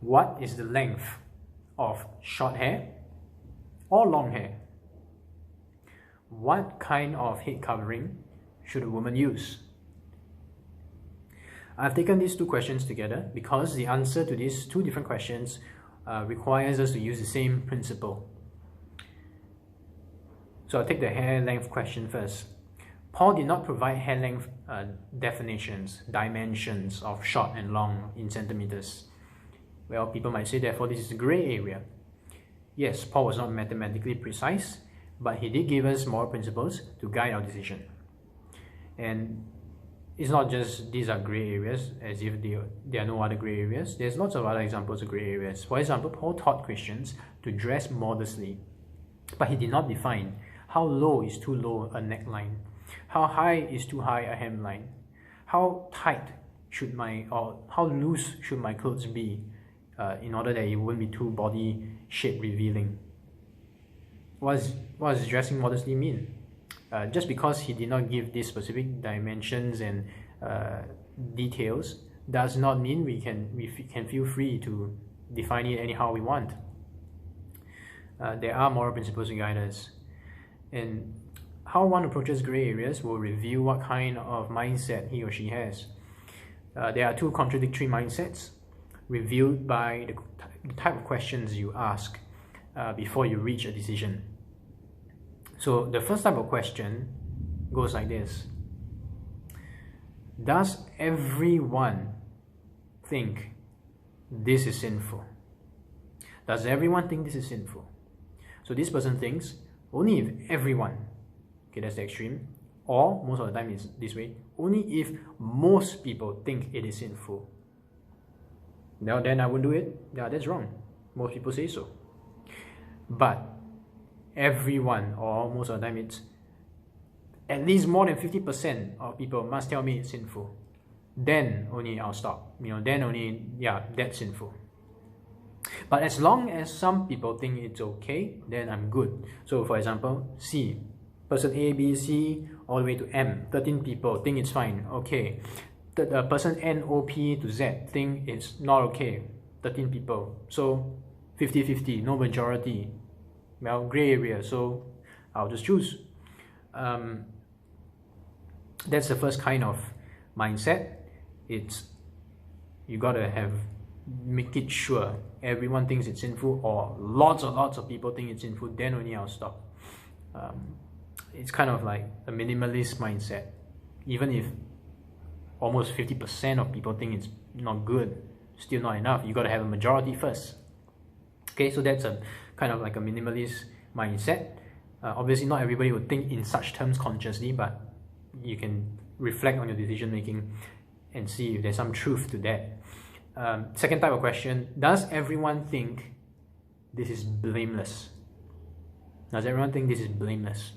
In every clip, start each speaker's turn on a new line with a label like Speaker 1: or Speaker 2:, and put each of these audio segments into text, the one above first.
Speaker 1: What is the length of short hair or long hair? What kind of head covering should a woman use? I've taken these two questions together because the answer to these two different questions requires us to use the same principle. So I'll take the hair length question first. Paul did not provide hair length definitions, dimensions of short and long in centimeters. Well, people might say, therefore, this is a gray area. Yes, Paul was not mathematically precise, but he did give us moral principles to guide our decision. And it's not just these are gray areas, as if there are no other gray areas. There's lots of other examples of gray areas. For example, Paul taught Christians to dress modestly, but he did not define how low is too low a neckline, how high is too high a hemline, how tight should how loose should my clothes be in order that it wouldn't be too body shape revealing. What does dressing modestly mean? Just because he did not give these specific dimensions and details does not mean we can feel free to define it anyhow we want. There are moral principles to guide us, and how one approaches gray areas will reveal what kind of mindset he or she has. There are two contradictory mindsets revealed by the type of questions you ask before you reach a decision. So the first type of question goes like this: does everyone think this is sinful? Does everyone think this is sinful? So this person thinks only if everyone, okay, that's the extreme, or most of the time it's this way, only if most people think it is sinful. Now then I won't do it. Yeah, that's wrong. Most people say so. But everyone, or most of the time it's at least more than 50% of people must tell me it's sinful. Then only I'll stop. Then only, yeah, that's sinful. But as long as some people think it's okay, then I'm good. So for example, C, person A, B, C, all the way to M, 13 people think it's fine, okay. The person N, O, P to Z think it's not okay, 13 people. So 50-50, no majority. Well, gray area, so I'll just choose. That's the first kind of mindset. It's, you gotta make it sure everyone thinks it's sinful, or lots of people think it's sinful, then only I'll stop. It's kind of like a minimalist mindset. Even if almost 50% of people think it's not good, still not enough. You gotta have a majority first. Okay, so that's a kind of like a minimalist mindset. Obviously not everybody would think in such terms consciously, but you can reflect on your decision making and see if there's some truth to that. Second type of question: does everyone think this is blameless? Does everyone think this is blameless?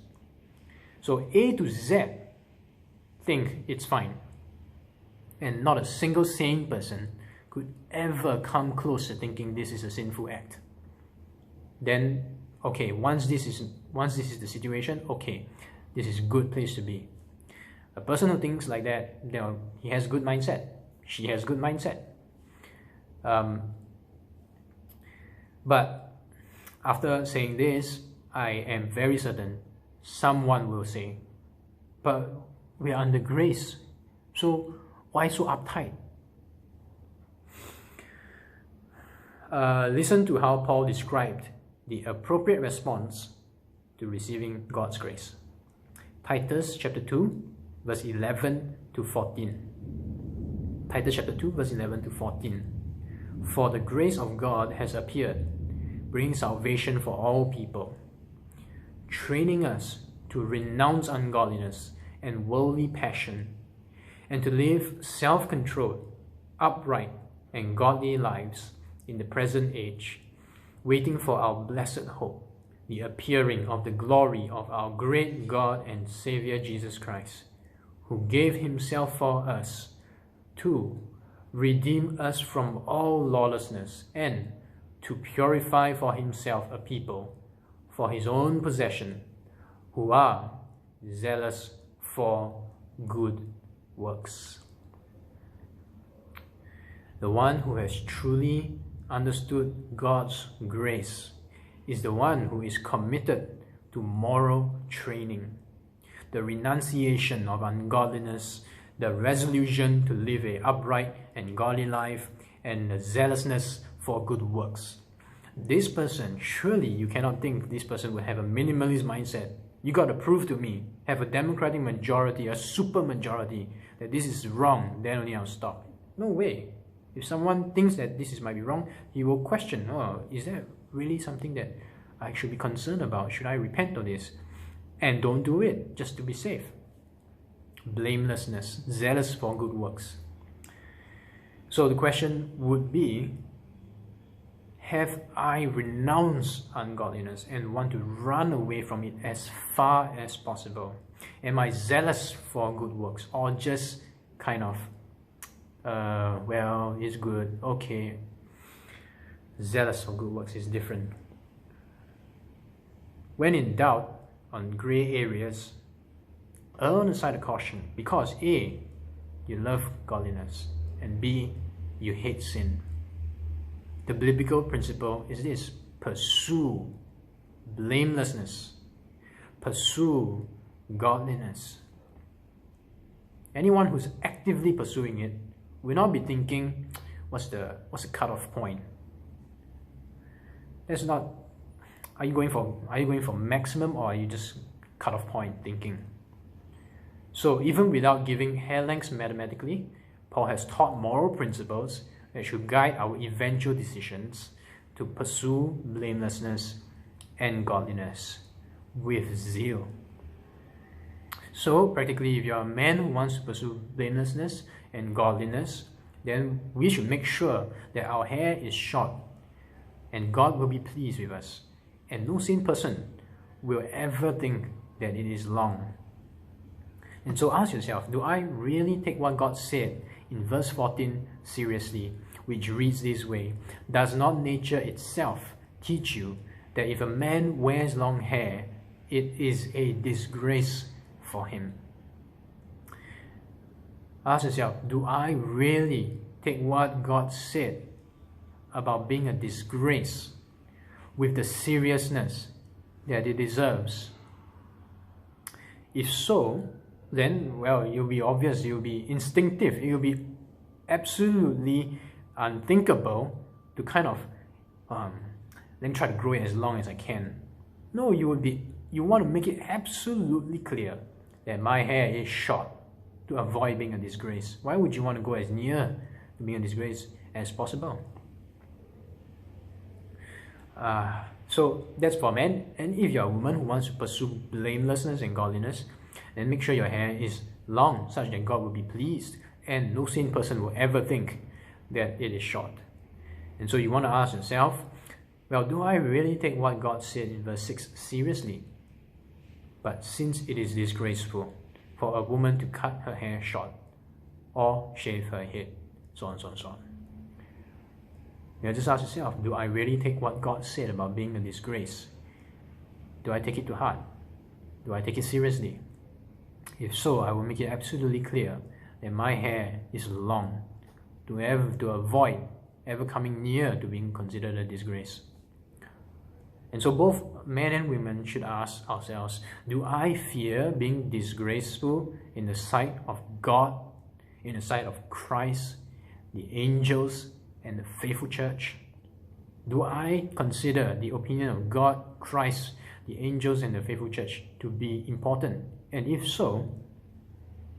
Speaker 1: So A to Z think it's fine, and not a single sane person could ever come close to thinking this is a sinful act. Then, okay, once this is the situation, okay, this is a good place to be. A person who thinks like that, he has good mindset. She has good mindset. But after saying this, I am very certain someone will say, but we are under grace, so why so uptight? Listen to how Paul described the appropriate response to receiving God's grace. Titus chapter 2, verse 11 to 14. Titus chapter 2, verse 11 to 14. For the grace of God has appeared, bringing salvation for all people, training us to renounce ungodliness and worldly passion, and to live self-controlled, upright, and godly lives in the present age, waiting for our blessed hope, the appearing of the glory of our great God and Savior Jesus Christ, who gave himself for us to redeem us from all lawlessness and to purify for himself a people for his own possession, who are zealous for good works. The one who has truly understood God's grace is the one who is committed to moral training, the renunciation of ungodliness, the resolution to live an upright and godly life, and the zealousness for good works. This person, surely you cannot think this person will have a minimalist mindset. You got to prove to me, have a democratic majority, a super majority, that this is wrong, then only I'll stop. No way. If someone thinks that this might be wrong, he will question, oh, is that really something that I should be concerned about? Should I repent of this? And don't do it, just to be safe. Blamelessness, zealous for good works. So the question would be, have I renounced ungodliness and want to run away from it as far as possible? Am I zealous for good works, or just kind of, well, it's good, okay. Zealous for good works is different. When in doubt on grey areas, err on the side of caution, because A, you love godliness, and B, you hate sin. The biblical principle is this: pursue blamelessness, pursue godliness. Anyone who's actively pursuing it will not be thinking, what's the cutoff point? That's not. Are you going for maximum, or are you just cutoff point thinking? So even without giving hair lengths mathematically, Paul has taught moral principles that should guide our eventual decisions to pursue blamelessness and godliness with zeal. So practically, if you're a man who wants to pursue blamelessness and godliness, then we should make sure that our hair is short and God will be pleased with us. And no sane person will ever think that it is long. And so ask yourself, do I really take what God said in verse 14 seriously, which reads this way: does not nature itself teach you that if a man wears long hair, it is a disgrace for him? Ask yourself, do I really take what God said about being a disgrace with the seriousness that it deserves? If so, then, well, you'll be obvious, you'll be instinctive, it will be absolutely unthinkable to kind of, let me try to grow it as long as I can. No, you want to make it absolutely clear that my hair is short to avoid being a disgrace. Why would you want to go as near to being a disgrace as possible? So that's for men. And if you're a woman who wants to pursue blamelessness and godliness, then make sure your hair is long, such that God will be pleased, and no sane person will ever think that it is short. And so you want to ask yourself, well, do I really take what God said in verse 6 seriously? But since it is disgraceful for a woman to cut her hair short or shave her head, so on, so on, so on. You just ask yourself, do I really take what God said about being a disgrace? Do I take it to heart? Do I take it seriously? If so, I will make it absolutely clear that my hair is long to avoid ever coming near to being considered a disgrace. And so both men and women should ask ourselves, do I fear being disgraceful in the sight of God, in the sight of Christ, the angels, and the faithful church? Do I consider the opinion of God, Christ, the angels, and the faithful church to be important? And if so,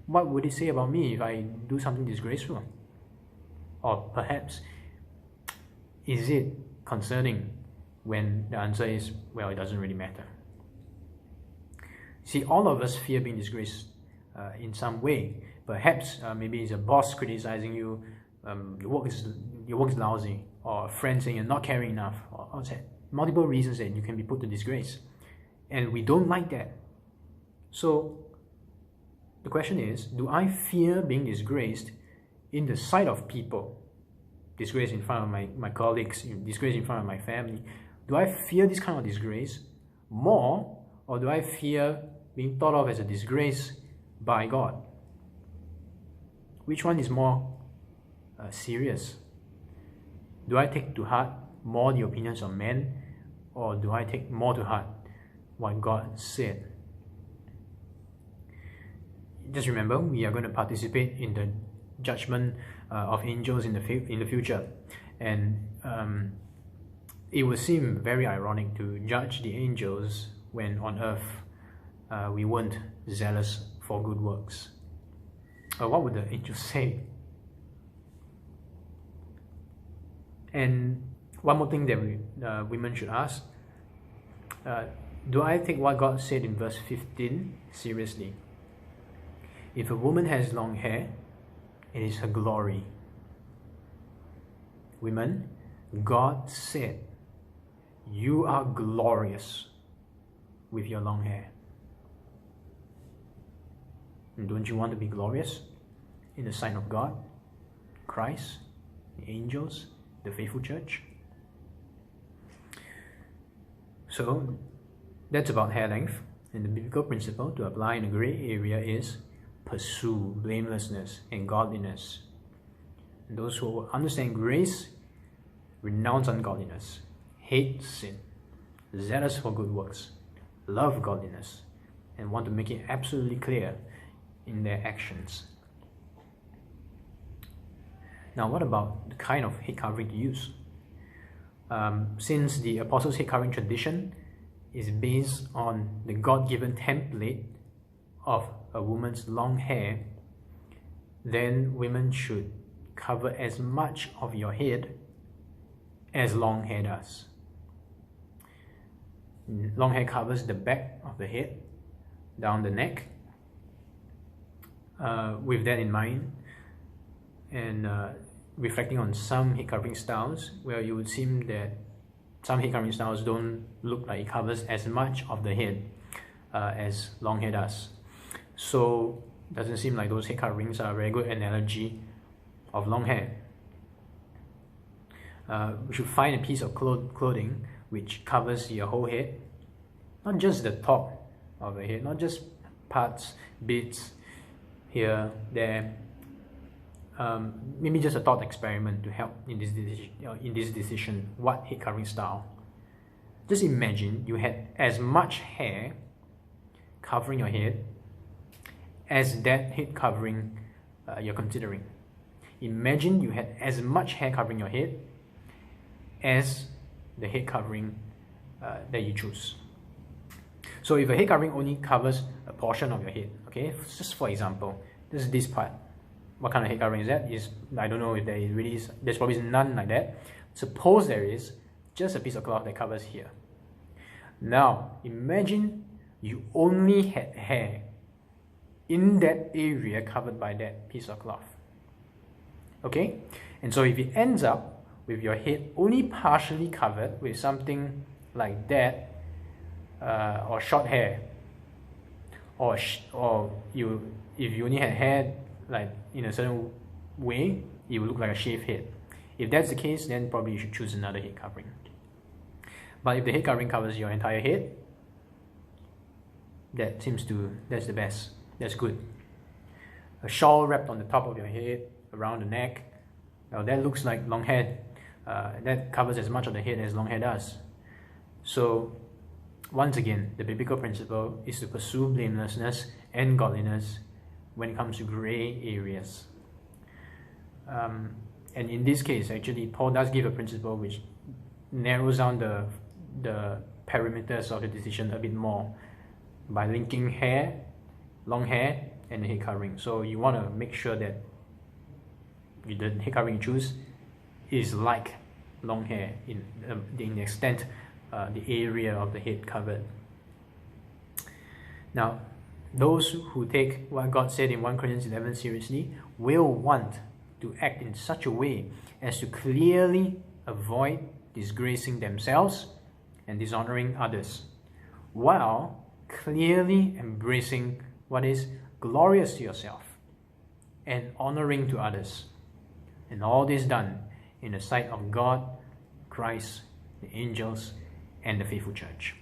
Speaker 1: what would it say about me if I do something disgraceful? Or perhaps, is it concerning when the answer is, well, it doesn't really matter? See, all of us fear being disgraced in some way. Perhaps maybe it's a boss criticizing you, your work is lousy, or a friend saying you're not caring enough, or multiple reasons that you can be put to disgrace. And we don't like that. So the question is, do I fear being disgraced in the sight of people? Disgrace in front of my colleagues, disgrace in front of my family. Do I fear this kind of disgrace more, or do I fear being thought of as a disgrace by God? Which one is more serious? Do I take to heart more the opinions of men, or do I take more to heart what God said? Just remember, we are going to participate in the judgment of angels in the future, and it would seem very ironic to judge the angels when on earth we weren't zealous for good works. What would the angels say? And one more thing that women should ask, do I take what God said in verse 15 seriously? If a woman has long hair, it is her glory. Women, God said, you are glorious with your long hair. And don't you want to be glorious in the sight of God, Christ, the angels, the faithful church? So that's about hair length. And the biblical principle to apply in the gray area is pursue blamelessness and godliness. And those who understand grace renounce ungodliness, hate sin, zealous for good works, love godliness, and want to make it absolutely clear in their actions. Now, what about the kind of head covering to use? Since the Apostles' head covering tradition is based on the God-given template of a woman's long hair, then women should cover as much of your head as long hair does. Long hair covers the back of the head, down the neck. With that in mind, and reflecting on some head covering styles, where you would seem that some head covering styles don't look like it covers as much of the head as long hair does. So it doesn't seem like those head coverings are a very good analogy of long hair. We should find a piece of clothing which covers your whole head, not just the top of the head, not just parts, bits here, there. Maybe just a thought experiment to help in this decision. What head covering style? Just imagine you had as much hair covering your head as that head covering you're considering. Imagine you had as much hair covering your head as the head covering that you choose. So if a head covering only covers a portion of your head, okay, just for example, this is this part. What kind of head covering is that? I don't know if there really is. There's probably none like that. Suppose there is just a piece of cloth that covers here. Now, imagine you only had hair in that area covered by that piece of cloth. Okay? And so if it ends up with your head only partially covered with something like that, or short hair, or if you only had hair like in a certain way, it will look like a shaved head. If that's the case, then probably you should choose another head covering. But if the head covering covers your entire head, that's the best. That's good. A shawl wrapped on the top of your head, around the neck, now that looks like long hair. That covers as much of the head as long hair does. So once again, the biblical principle is to pursue blamelessness and godliness when it comes to gray areas. And in this case, actually, Paul does give a principle which narrows down the perimeters of the decision a bit more by linking hair, long hair, and the head covering. So you want to make sure that the head covering you choose is like long hair in the extent, the area of the head covered. Now, those who take what God said in 1 Corinthians 11 seriously will want to act in such a way as to clearly avoid disgracing themselves and dishonoring others, while clearly embracing what is glorious to yourself and honoring to others. And all this done in the sight of God, Christ, the angels, and the faithful church.